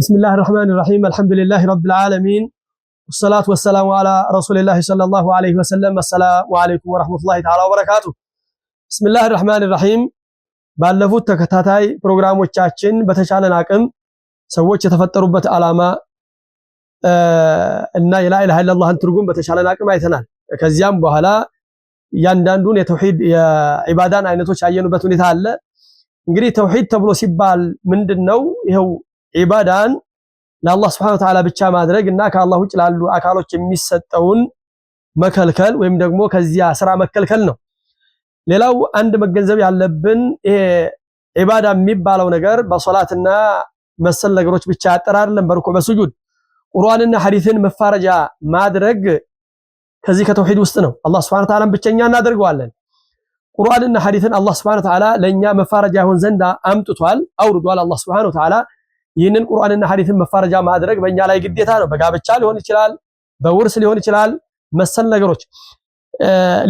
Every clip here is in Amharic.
بسم الله الرحمن الرحيم الحمد لله رب العالمين والصلاة والسلام على رسول الله صلى الله عليه وسلم السلام عليكم ورحمة الله تعالى وبركاته بسم الله الرحمن الرحيم ባለፉት ተከታታይ ፕሮግራሞቻችን በተቻለን አቅም ሰዎች የተፈጠሩበት ዓላማ እና የላ ኢላሃ ኢላላህን ትርጉም በተቻለን አቅም አይተናል። ከዚያም በኋላ ያንዳንዱን የተውሂድ የዒባዳን አይነቶች ያየኑበት ሁኔታ አለ። እንግዲህ ተውሂድ ተብሎ ሲባል ምንድነው? ይሄው ዒባዳን ለአላህ Subhanahu Wa Ta'ala ብቻ ማድረግ እና ከአላህ ውጭ ላሉ አካሎች የሚሰጠውን መከልከል ወይም ደግሞ ከዚያ ስራ መከልከል ነው። ሌላው አንድ መገንዘብ ያለብን ይሄ ዒባዳ የሚባለው ነገር በሶላትና መሰል ነገሮች ብቻ አጠራርለም በርኩዕ በስጁድ ቁርአንና ሐዲስን መፋረጃ ማድረግ ከዚህ ከተውሂድ ውስጥ ነው። አላህ Subhanahu Wa Ta'ala ብቻኛ እናደርገዋለን። ቁርአንና ሐዲስን አላህ Subhanahu Wa Ta'ala ለኛ መፋረጃ ይሆን ዘንድ አምጥቷል አውርዷል። አላህ Subhanahu Wa Ta'ala ይህንን ቁርአንና ሐዲስን መፋረጃ ማድረግ በእኛ ላይ ግዴታ ነው። በጋብቻ ሊሆን ይችላል፣ በውርስ ሊሆን ይችላል፣ መሰል ነገሮች።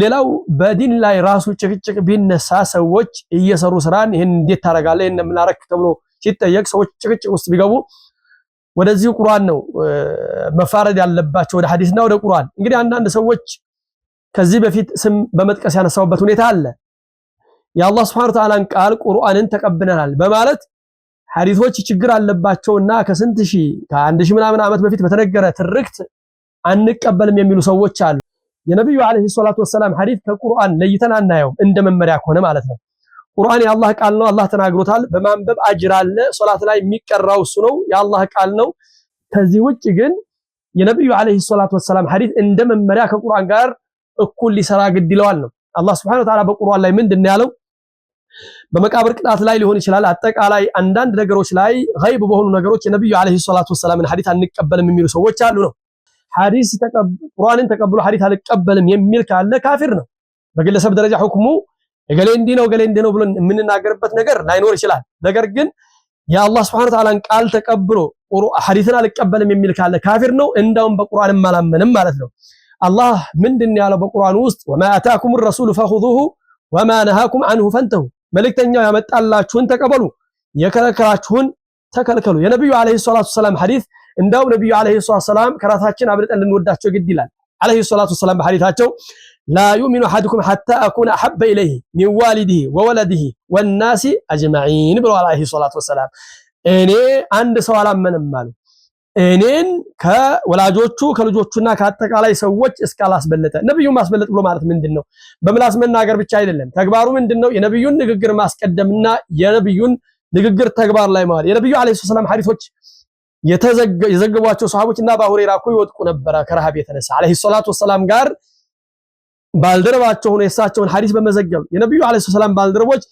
ሌላው በዲን ላይ ራሱ ጭቅጭቅ ቢነሳ ሰዎች እየሰሩ ስራን ይሄን እንዴት ታረጋለህ ይሄን ምን አረክ ተብሎ ሲጠየቅ ሰዎች ጭቅጭቅ ውስጥ ቢገቡ ወደዚህ ቁርአን ነው መፋረድ ያለባቸው፣ ወደ ሐዲስና ወደ ቁርአን። እንግዲህ አንዳንድ ሰዎች ከዚህ በፊት ስም በመጥቀስ ያነሳውበት ሁኔታ አለ። የአላህ Subhanahu Wa Ta'ala ቃል ቁርአንን ተቀብለናል በማለት ሐዲሶች ችግር አለባቸውና ከስንት ሺህ ከአንድ ሺህ ምናምን ዓመት በፊት በተነገረ ትርክት አንቀበልም የሚሉ ሰዎች አሉ። የነብዩ አለይሂ ሰላቱ ወሰለም ሐዲስ ከቁርአን ለይተን አናየው እንደ መመሪያ ከሆነ ማለት ነው። ቁርአን የአላህ ቃል ነው፣ አላህ ተናግሮታል፣ በማንበብ አጅር አለ፣ ሶላት ላይ የሚቀራው እሱ ነው፣ የአላህ ቃል ነው። ከዚህ ውጭ ግን የነብዩ አለይሂ ሰላቱ ወሰለም ሐዲስ እንደ መመሪያ ከቁርአን ጋር እኩል ሊሰራ ግድ ይለዋል ነው። አላህ Subhanahu Wa Ta'ala በቁርአን ላይ ምንድነው ያለው? በመቃብር ቅጣት ላይ ሊሆን ይችላል፣ አጠቃላይ አንዳንድ ነገሮች ላይ ገይብ በሆኑ ነገሮች የነብዩ አለይሂ ሰላቱ ወሰለም ሐዲስ አንቀበልም የሚሉ ሰዎች አሉ ነው። ሐዲስ ቁርአንን ተቀብሎ ሐዲስ አልቀበልም የሚል ካለ ካፊር ነው። በግለሰብ ደረጃ ሁክሙ ገሌ እንዲህ ነው ገሌ እንዲህ ነው ብሎ የምንናገርበት ነገር ላይኖር ይችላል። ነገር ግን የአላህ Subhanahu Wa Ta'ala ቃል ተቀብሎ ሐዲስን አልቀበልም የሚል ካለ ካፊር ነው። እንደውም በቁርአንም አላመንም ማለት ነው። አላህ ምንድነው ያለው በቁርአን ውስጥ? ወማ አታኩም الرسول فخذوه وما نهاكم عنه فانتهوا፣ መልእክተኛው ያመጣላችሁን ተቀበሉ፣ የከለከላችሁን ተከልከሉ። የነብዩ አለይሂ ሰላቱ ወሰለም ሐዲስ እንደው ነብዩ አለይሂ ሰላቱ ወሰለም ከራሳችን አብልጠን ልንወዳቸው ግድ ይላል። አለይሂ ሰላቱ ወሰለም በሐዲሳቸው لا يؤمن احدكم حتى اكون احب اليه من والده وولده والناس اجمعين ብለው አለይሂ ሰላቱ ወሰለም እኔ አንድ ሰው አላመንም አሉ እኔን ከወላጆቹ ከልጆቹና ከአጠቃላይ ሰዎች እስካላስበለጠ። ነብዩን ማስበለጥ ብሎ ማለት ምንድነው? በምላስ መናገር ብቻ አይደለም። ተግባሩ ምንድነው? የነብዩን ንግግር ማስቀደምና የነብዩን ንግግር ተግባር ላይ ማለት። የነብዩ አለይሂ ሰላም ሐዲሶች የዘገቧቸው ሱሐቦችና አቡ ሁረይራ እኮ ይወጥቁ ነበር ከረሃብ የተነሳ። አለይሂ ሰላቱ ወሰላም ጋር ባልደረባቸው ሆነ የሳቸውን ሐዲስ በመዘገብ የነብዩ አለይሂ ሰላም ባልደረቦች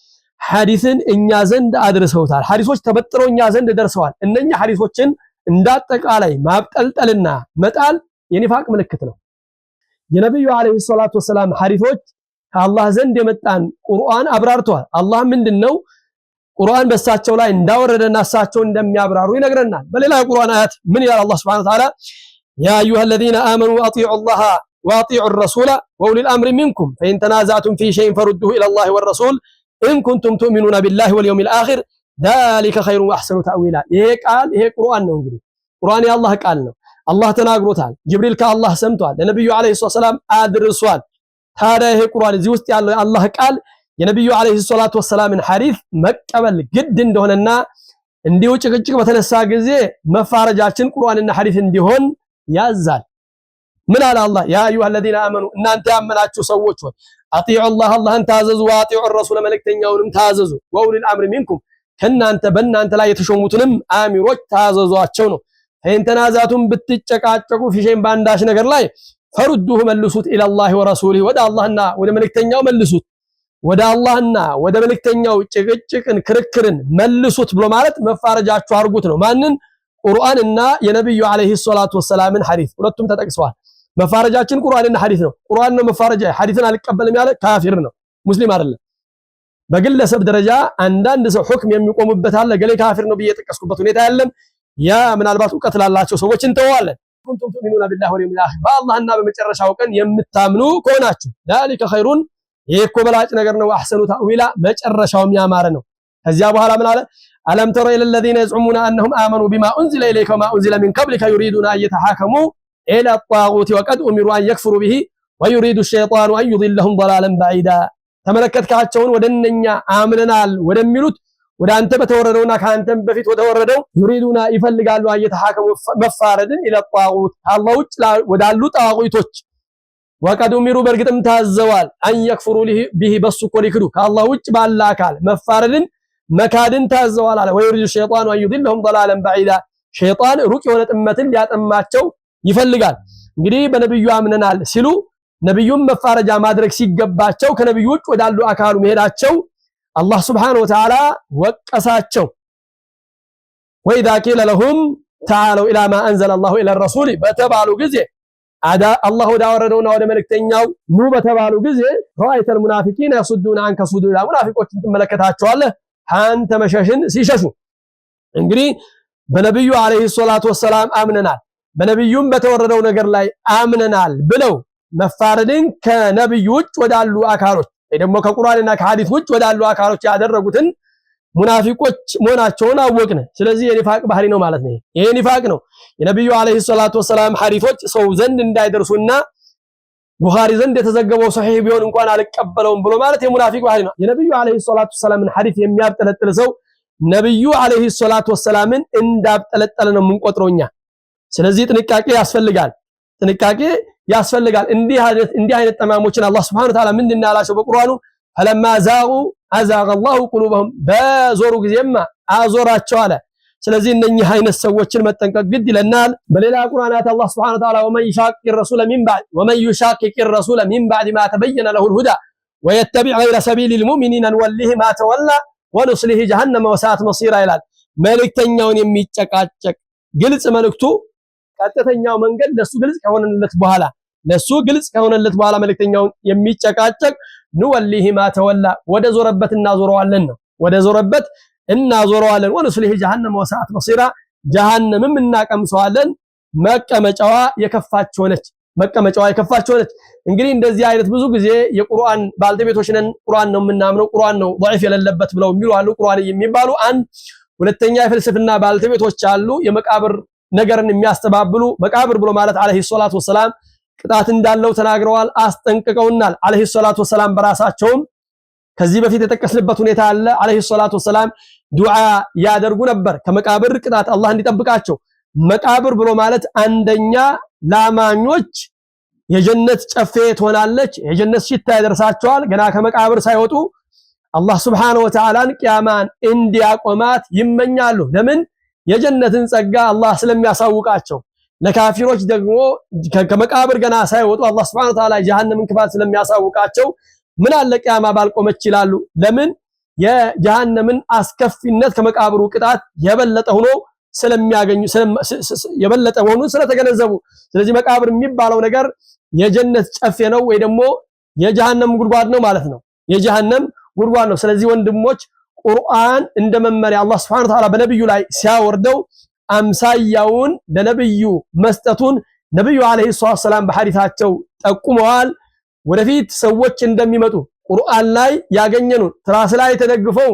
ሐዲስን እኛ ዘንድ አድርሰውታል። ሐዲሶች ተበጥረው እኛ ዘንድ ደርሰዋል። እነኛ ሐዲሶችን እንዳጠቃላይ ማብጠልጠልና መጣል የኒፋቅ ምልክት ነው። የነብዩ አለይሂ ሰላቱ ወሰለም ሐዲሶች ከአላህ ዘንድ የመጣን ቁርአን አብራርተዋል። አላህ ምንድነው ቁርአን በሳቸው ላይ እንዳወረደና እሳቸው እንደሚያብራሩ ይነግረናል። በሌላ የቁርአን አያት ምን ይላል አላህ Subhanahu Wa Ta'ala? ያ አዩሃ الذين آمنوا اطيعوا الله واطيعوا الرسول واولي الامر منكم فإن تنازعتم في شيء فردوه الى الله والرسول إن كنتم تؤمنون بالله واليوم الآخر ذلك خير واحسن تأويلا። ይሄ ቃል ይሄ ቁርአን ነው። እንግዲህ ቁርአን የአላህ ቃል ነው። አላህ ተናግሮታል። ጅብሪል ከአላህ ሰምቷል፣ ለነብዩ አለይሂ ሰላም አድርሷል። ታዲያ ይሄ ቁርአን እዚህ ውስጥ ያለው የአላህ ቃል የነብዩ አለይሂ ሰላቱ ወሰላምን ሐዲስ መቀበል ግድ እንደሆነና እንዲሁ ጭቅጭቅ በተነሳ ጊዜ መፋረጃችን ቁርአንና ሐዲስ እንዲሆን ያዛል። ምን አለ አላህ? ያ አዩሃ الذين آمنوا እናንተ ያመናችሁ ሰዎች ሆይ አጢዑ الله አላህን ታዘዙ፣ ወአጢዑ الرسول መልእክተኛውንም ታዘዙ፣ ወኡሊ الامر منكم ከናንተ በእናንተ ላይ የተሾሙትንም አሚሮች ታዘዟቸው ነው። ፈኢንተናዛቱም ብትጨቃጨቁ ፊሸን ባንዳሽ ነገር ላይ ፈሩዱሁ መልሱት ኢላላህ ወረሱሊህ ወደ አላህና ወደ መልእክተኛው መልሱት፣ ወደ አላህና ወደ መልእክተኛው ጭቅጭቅን ክርክርን መልሱት ብሎ ማለት መፋረጃችሁ አርጉት ነው። ማንን? ቁርአንና የነብዩ አለይሂ ሰላቱ ወሰላምን ሐዲስ ሁለቱም ተጠቅሰዋል። መፋረጃችን ቁርአንና ሐዲስ ነው። ቁርአን ነው መፋረጃ፣ ሐዲስን አልቀበልም ያለ ካፊር ነው፣ ሙስሊም አይደለም። በግለሰብ ደረጃ አንዳንድ ሰው ሁክም የሚቆምበት አለ። ገሌ ካፊር ነው በየጠቀስኩበት ሁኔታ ያለም ያ ምናልባት ዕውቀት ላላቸው ሰዎች እንተዋለን። ኩንቱም ተኡሚኑና ቢላሂ ወልየውሚል አኺር በአላህና በመጨረሻው ቀን የምታምኑ ከሆናችሁ ذلك خيرun ይሄ እኮ በላጭ ነገር ነው። አህሰኑ ተእዊላ መጨረሻውም ያማረ ነው። ከዚያ በኋላ ምን አለ? ألم تر إلى الذين يزعمون أنهم آمنوا بما أنزل إليك وما أنزل من قبلك يريدون أن يتحاكموا إلى الطاغوت وقد أمروا أن يكفروا به ويريد الشيطان أن يضلهم ضلالا بعيدا تملكت كاتشون ودنيا آمننال ودميلوت ወደ አንተ በተወረደውና ካንተም በፊት ወደወረደው يريدون ይፈልጋሉ أن يتحاكموا መፋረድን إلى الطاغوت አላህ ውጭ ወዳሉ ጣዖቶች وقد أمروا በርግጥም ታዘዋል أن يكفروا به በሱ እኮ ሊክዱ ከአላህ ውጭ ባለ አካል መፋረድን መካድን ታዘዋል አለ ويريد الشيطان أن يضلهم ضلالا بعيدا ሸይጣን ሩቅ የሆነ ጥመትን ሊያጠማቸው ይፈልጋል እንግዲህ በነብዩ አምነናል ሲሉ ነብዩም መፋረጃ ማድረግ ሲገባቸው ከነብዩ ውጭ ወዳሉ አካሉ መሄዳቸው አላህ Subhanahu Wa Ta'ala ወቀሳቸው وإذا قيل لهم تعالوا إلى ما أنزل الله إلى الرسول በተባሉ ጊዜ አላህ ወዳወረደውና ወደ መልእክተኛው ኑ በተባሉ ጊዜ رأيت المنافقين يصدون عنك صدودا ሙናፊቆችን ትመለከታቸዋለህ አንተ መሸሽን ሲሸሹ እንግዲህ በነብዩ አለይሂ ሰላቱ ወሰላም አምነናል በነብዩም በተወረደው ነገር ላይ አምነናል ብለው መፋረድን ከነብዩ ውጭ ወዳሉ አካሎች ደግሞ ከቁርአንና ከሐዲስ ውጭ ወዳሉ አካሎች ያደረጉትን ሙናፊቆች መሆናቸውን አወቅን ስለዚህ የኒፋቅ ባህሪ ነው ማለት ነው ይሄ ኒፋቅ ነው የነብዩ አለይሂ ሰላቱ ወሰላም ሐዲሶች ሰው ዘንድ እንዳይደርሱና ቡኻሪ ዘንድ የተዘገበው ሷሂህ ቢሆን እንኳን አልቀበለውም ብሎ ማለት የሙናፊቅ ባህሪ ነው የነብዩ አለይሂ ሰላቱ ወሰላምን ሐዲስ የሚያብጠለጥል ሰው ነብዩ አለይሂ ሰላቱ ወሰላምን እንዳብጠለጠለ ነው የምንቆጥረውኛ ስለዚህ ጥንቃቄ ያስፈልጋል እንዲህ አይነት ተማሞችን አላህ Subhanahu Wa Ta'ala ምንድነው ያላቸው በቁርአኑ فلما زاغوا أزاغ الله قلوبهم በዞሩ ጊዜማ አዞራቸው አለ ስለዚህ እነኚህ አይነት ሰዎችን መጠንቀቅ ግድ ይለናል በሌላ ቁርአናት አላህ Subhanahu Wa Ta'ala ومن يشاقق الرسول من بعد ما تبين له الهدى ويتبع غير سبيل المؤمنين نوليه ما تولى ونصله جهنم وساءت مصيرا ይላል መልእክተኛውን የሚጨቃጨቅ ግልጽ መልእክቱ ቀጥተኛው መንገድ ለሱ ግልጽ ከሆነለት በኋላ መልእክተኛውን የሚጨቃጨቅ ንወሊህ ማ ተወላ ወደ ዞረበት እናዞረዋለን ወንስሊህ ጀሃነም ወሰዓት መሲራ ጀሃነምም እናቀምሰዋለን መቀመጫዋ የከፋች ሆነች እንግዲህ እንደዚህ አይነት ብዙ ጊዜ የቁርአን ባልተቤቶች ነን ቁርአን ነው የምናምነው ቁርአን ነው ضعيف የሌለበት ብለው የሚሉ አሉ ቁርአን የሚባሉ አንድ ሁለተኛ የፍልስፍና ባልተቤቶች አሉ የመቃብር ነገርን የሚያስተባብሉ መቃብር ብሎ ማለት አለይሂ ሰላቱ ወሰላም ቅጣት እንዳለው ተናግረዋል አስጠንቅቀውናል አለይሂ ሰላቱ ወሰላም በራሳቸውም ከዚህ በፊት የተጠቀስንበት ሁኔታ አለ አለይሂ ሰላቱ ወሰላም ዱዓ ያደርጉ ነበር ከመቃብር ቅጣት አላህ እንዲጠብቃቸው መቃብር ብሎ ማለት አንደኛ ላማኞች የጀነት ጨፌ ትሆናለች የጀነት ሽታ ያደርሳቸዋል ገና ከመቃብር ሳይወጡ አላህ Subhanahu Wa Ta'ala ቂያማን እንዲያቆማት ይመኛሉ ለምን የጀነትን ጸጋ አላህ ስለሚያሳውቃቸው ለካፊሮች ደግሞ ከመቃብር ገና ሳይወጡ አላህ Subhanahu Wa Ta'ala ጀሃነምን ክፋት ስለሚያሳውቃቸው ምን አለ ቂያማ ባልቆመች ይላሉ ለምን የጀሃነምን አስከፊነት ከመቃብሩ ቅጣት የበለጠ ሆኖ ስለሚያገኙ የበለጠ መሆኑን ስለተገነዘቡ ስለዚህ መቃብር የሚባለው ነገር የጀነት ጨፌ ነው ወይ ደግሞ የጀሃነም ጉድጓድ ነው ማለት ነው የጀሃነም ጉድጓድ ነው ስለዚህ ወንድሞች ቁርአን እንደመመሪያ አላህ Subhanahu Wa Ta'ala በነብዩ ላይ ሲያወርደው አምሳያውን ለነብዩ መስጠቱን ነብዩ አለይሂ ሰላም በሐዲሳቸው ጠቁመዋል ወደፊት ሰዎች እንደሚመጡ ቁርአን ላይ ያገኘኑ ትራስ ላይ ተደግፈው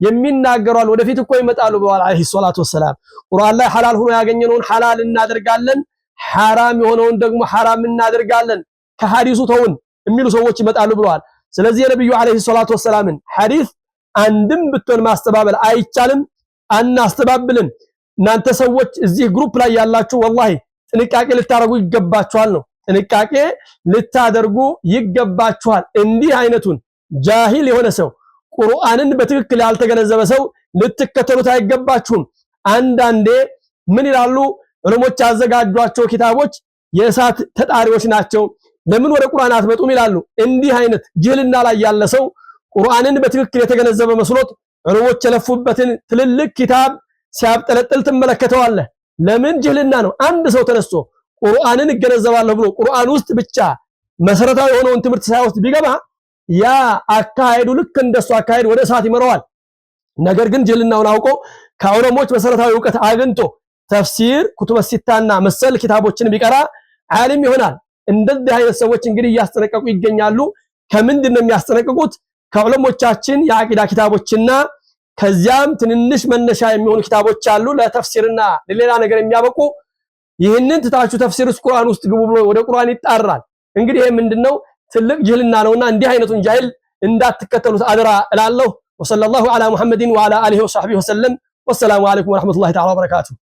የሚናገራሉ ወደፊት እኮ ይመጣሉ ብለዋል አለይሂ ሰላቱ ወሰላም ቁርአን ላይ ሐላል ሆኖ ያገኘነውን ሐላል እናደርጋለን ሐራም የሆነውን ደግሞ ሐራም እናደርጋለን ከሐዲሱ ተውን የሚሉ ሰዎች ይመጣሉ ብለዋል ስለዚህ የነብዩ አለይሂ ሰላቱ ወሰላምን ሐዲስ አንድም ብትሆን ማስተባበል አይቻልም አናስተባብልም እናንተ ሰዎች እዚህ ግሩፕ ላይ ያላችሁ ወላሂ ጥንቃቄ ልታደርጉ ይገባችኋል ነው ጥንቃቄ ልታደርጉ ይገባችኋል እንዲህ አይነቱን ጃሂል የሆነ ሰው ቁርአንን በትክክል ያልተገነዘበ ሰው ልትከተሉት አይገባችሁም አንዳንዴ ምን ይላሉ ዑለሞች ያዘጋጇቸው ኪታቦች የእሳት ተጣሪዎች ናቸው ለምን ወደ ቁርአን አትመጡም ይላሉ እንዲህ አይነት ጅህልና ላይ ያለ ሰው ቁርአንን በትክክል የተገነዘበ መስሎት ዑለሞች የለፉበትን ትልልቅ ኪታብ ሲያብጠለጥል ትመለከተዋለህ ለምን ጅህልና ነው አንድ ሰው ተነስቶ ቁርአንን ይገነዘባለሁ ብሎ ቁርአን ውስጥ ብቻ መሰረታዊ የሆነውን ትምህርት ሳይወስድ ቢገባ ያ አካሄዱ ልክ እንደሱ አካሄድ ወደ እሳት ይመራዋል ነገር ግን ጅህልናውን አውቆ ከዑለሞች መሰረታዊ ዕውቀት አግኝቶ ተፍሲር ኩቱበ ሲታና መሰል ኪታቦችን ቢቀራ ዓሊም ይሆናል እንደዚህ አይነት ሰዎች እንግዲህ ያስጠነቀቁ ይገኛሉ ከምንድነው የሚያስጠነቅቁት ከዑለሞቻችን የአቂዳ ኪታቦችና ከዚያም ትንንሽ መነሻ የሚሆኑ ኪታቦች አሉ ለተፍሲርና ለሌላ ነገር የሚያበቁ ይህንን ትታችሁ ተፍሲር ቁርአን ውስጥ ግቡ ብሎ ወደ ቁርአን ይጣራል። እንግዲህ ይሄ ምንድነው ትልቅ ጅህልና ነውና እንዲህ አይነቱን ጃሂል እንዳትከተሉት አደራ እላለሁ። ወሰለላሁ ዐላ ሙሐመድን ወዐላ አሊሂ ወሰህቢሂ ወሰለም። ወሰላሙ ዐለይኩም ወራህመቱላሂ ተዓላ ወበረካቱሁ።